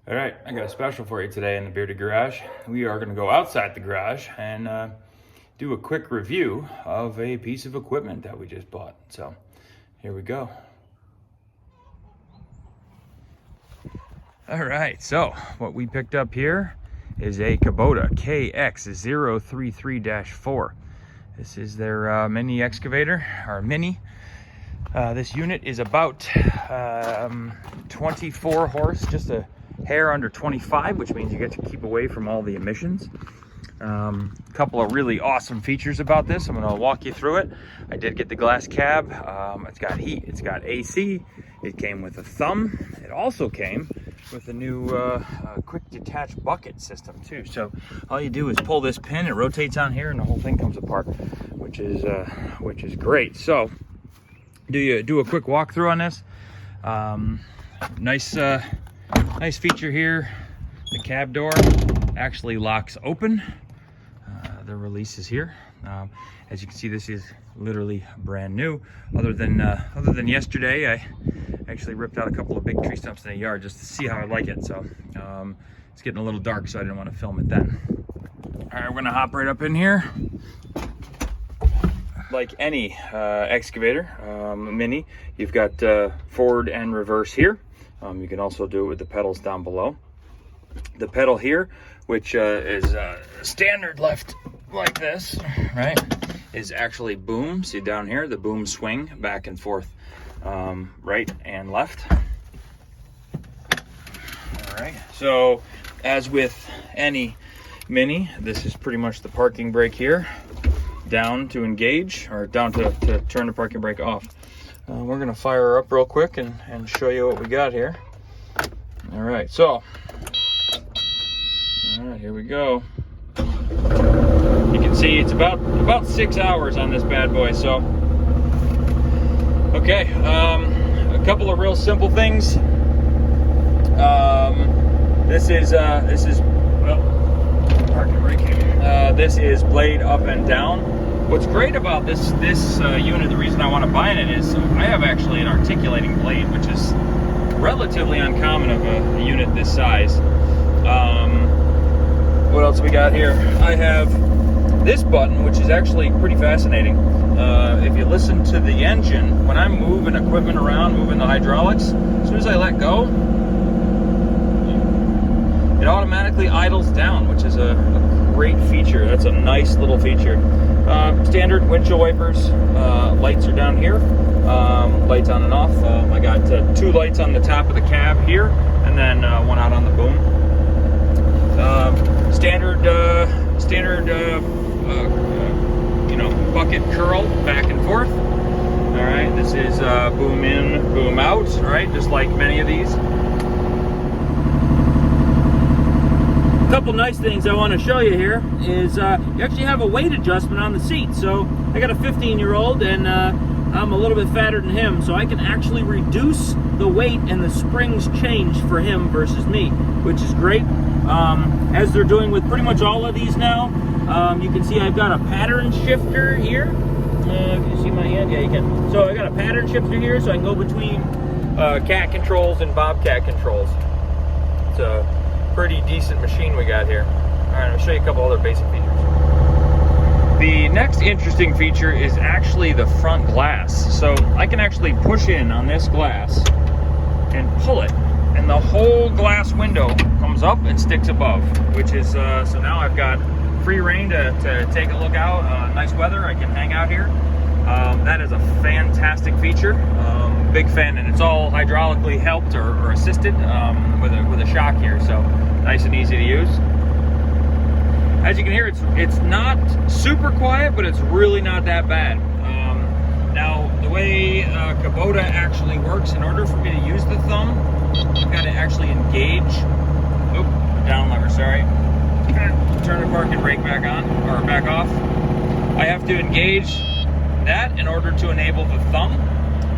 All right, I got a special for you today in the Bearded Garage. We are going to go outside the garage and do a quick review of a piece of equipment that we just bought. So here we go. All right, so what we picked up here is a Kubota Kx-033-4. This is their mini excavator, or mini. This unit is about 24 horse, just a hair under 25, which means you get to keep away from all the emissions. Couple of really awesome features about this. I'm going to walk you through it. I did get the glass cab. It's got heat, it's got AC, it came with a thumb. It also came with a new quick detach bucket system too. So all you do is pull this pin, it rotates on here, and the whole thing comes apart, which is great. So do a quick walkthrough on this. Nice feature here. The cab door actually locks open. The release is here. As you can see, this is literally brand new. Other than yesterday, I actually ripped out a couple of big tree stumps in the yard just to see how I like it. So it's getting a little dark, so I didn't want to film it then. All right, we're gonna hop right up in here. Like any excavator, mini, you've got forward and reverse here. You can also do it with the pedals down below. The pedal here, which is standard left like this, right, is actually boom. See down here, the boom swing back and forth, right and left. All right, so as with any mini, this is pretty much the parking brake here. Down to engage, or down to turn the parking brake off. We're gonna fire her up real quick and show you what we got here. All right, so, all right, here we go. You can see it's about 6 hours on this bad boy. So, okay, a couple of real simple things. This is well, parking brake here. This is blade up and down. What's great about this unit, the reason I want to buy it is I have actually an articulating blade, which is relatively uncommon of a unit this size. What else we got here? I have this button, which is actually pretty fascinating. If you listen to the engine, when I'm moving equipment around, moving the hydraulics, as soon as I let go, it automatically idles down, which is a great feature. That's a nice little feature. Standard windshield wipers, lights are down here, lights on and off. I got 2 lights on the top of the cab here, and then one out on the boom. Standard bucket curl back and forth. All right, this is boom in, boom out, right? Just like many of these. Couple nice things I want to show you here is you actually have a weight adjustment on the seat. So I got a 15-year-old and I'm a little bit fatter than him, so I can actually reduce the weight and the springs change for him versus me, which is great. As they're doing with pretty much all of these now. You can see I've got a pattern shifter here. Can you see my hand? Yeah, you can. So I got a pattern shifter here, so I can go between cat controls and bobcat controls. It's a pretty decent machine we got here. All right, I'll show you a couple other basic features. The next interesting feature is actually the front glass. So I can actually push in on this glass and pull it, and the whole glass window comes up and sticks above, which is, so now I've got free reign to take a look out. Nice weather, I can hang out here. That is a fantastic feature. Big fan, and it's all hydraulically helped or assisted with a shock here, so nice and easy to use. As you can hear, it's not super quiet, but it's really not that bad. Now, the way Kubota actually works, in order for me to use the thumb, I've got to actually engage. Oop, down lever, sorry. Turn the parking brake back on, or back off. I have to engage that in order to enable the thumb.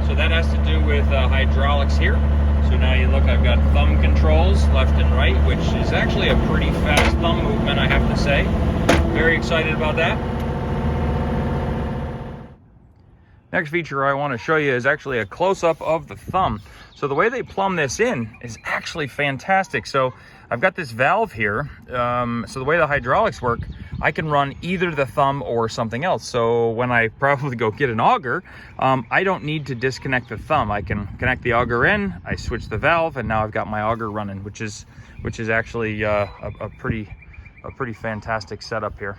So that has to do with hydraulics here. So now you look, I've got thumb controls left and right, which is actually a pretty fast thumb movement, I have to say. Very excited about that. Next feature I want to show you is actually a close-up of the thumb. So the way they plumb this in is actually fantastic. So I've got this valve here. So the way the hydraulics work, I can run either the thumb or something else. So when I probably go get an auger, I don't need to disconnect the thumb. I can connect the auger in, I switch the valve, and now I've got my auger running, which is actually a pretty fantastic setup here.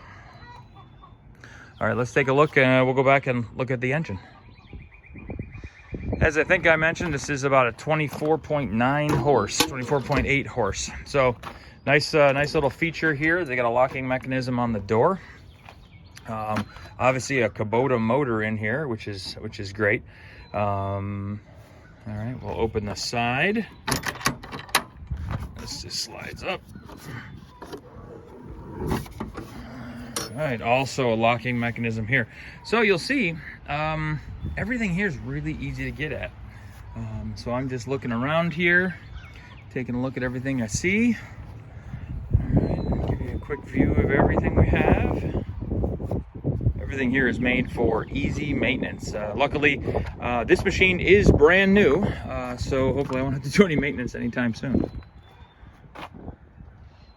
All right, let's take a look, and we'll go back and look at the engine. As I think I mentioned, this is about a 24.9 horse, 24.8 horse. So nice little feature here. They got a locking mechanism on the door. Obviously a Kubota motor in here, which is great. All right, we'll open the side. This just slides up. All right, also a locking mechanism here. So you'll see, everything here is really easy to get at. So I'm just looking around here, taking a look at everything I see. All right, give you a quick view of everything we have. Everything here is made for easy maintenance. Luckily, this machine is brand new, so hopefully I won't have to do any maintenance anytime soon.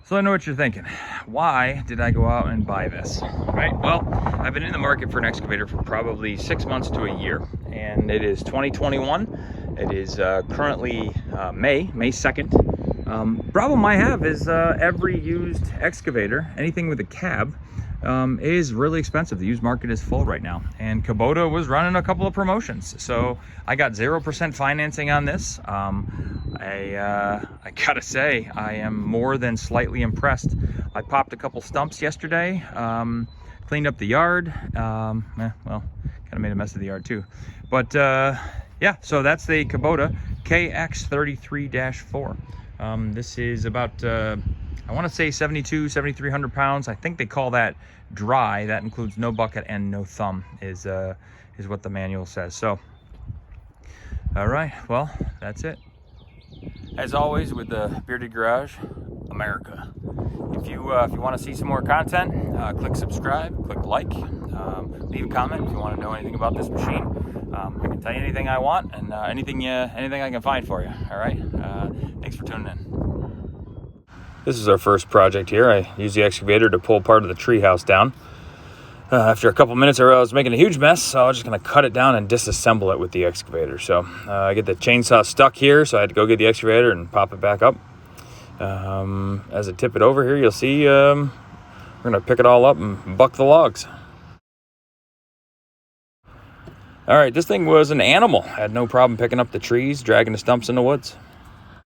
So I know what you're thinking. Why did I go out and buy this? Right? Well, I've been in the market for an excavator for probably 6 months to a year, and it is 2021. It is currently May 2nd. Problem I have is every used excavator, anything with a cab, is really expensive. The used market is full right now, and Kubota was running a couple of promotions, so I got 0% financing on this. I gotta say, I am more than slightly impressed. I popped a couple stumps yesterday, cleaned up the yard. Well, kind of made a mess of the yard too, but yeah, so that's the Kubota Kx-033-4. This is about I want to say 7,300 pounds. I think they call that dry. That includes no bucket and no thumb is what the manual says. So, all right, well, that's it. As always with the Bearded Garage, America. If you want to see some more content, click subscribe, click like, leave a comment if you want to know anything about this machine. I can tell you anything I want, and anything I can find for you. All right. Thanks for tuning in. This is our first project here. I used the excavator to pull part of the treehouse down. After a couple minutes, I realized I was making a huge mess, so I was just going to cut it down and disassemble it with the excavator. So I get the chainsaw stuck here, so I had to go get the excavator and pop it back up. As I tip it over here, you'll see we're going to pick it all up and buck the logs. All right, this thing was an animal. I had no problem picking up the trees, dragging the stumps in the woods.